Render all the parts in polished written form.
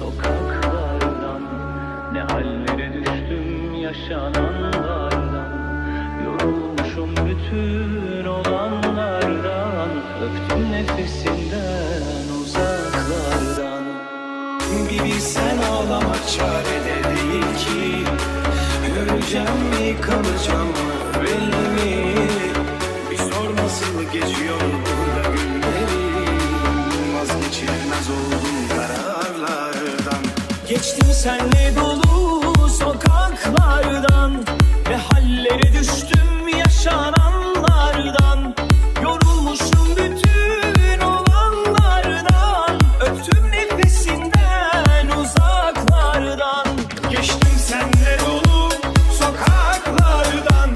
sokaklardan. Ne hallere düştüm yaşananlardan. Yorulmuşum bütün olanlardan. Öptüm nefesinden uzaklardan. Bir bilsen ağlamak çarede değil ki. Öleceğim mi kalacağım mı belli mi? Bir sor nasıl geçiyor burada günlerim. Vazgeçilmez oldum kararlardan. Geçtim senle dolu sokaklardan. Ve hallere düştüm yaşananlardan. Yorulmuşum bütün olanlardan. Öptüm nefesinden uzaklardan. Geçtim senle dolu sokaklardan.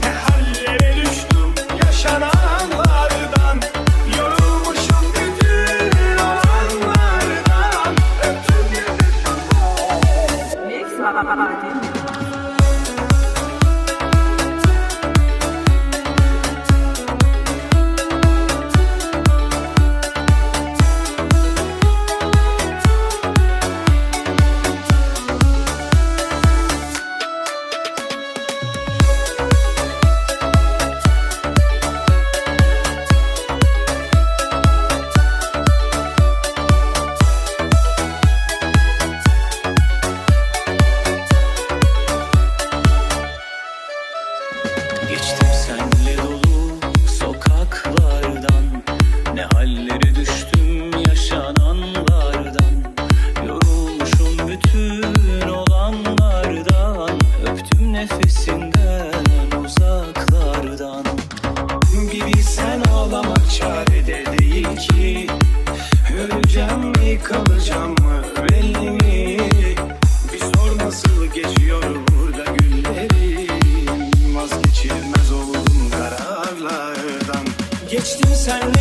Ne hallere düştüm yaşananlardan. Yorulmuşum bütün olanlardan. Öptüm nefesinden. Mix Party. Geçtim senle dolu sokaklardan. Ne hallere düştüm yaşananlardan. Yorulmuşum bütün olanlardan. Öptüm nefesinden uzaklardan. Bir bilsen ağlamak çarede değil ki. Öleceğim mi kalacağım mı belli mi? Bir sor nasıl geçiyor burada günlerim. Vazgeçilmez oldum kararlardan. Geçtim senle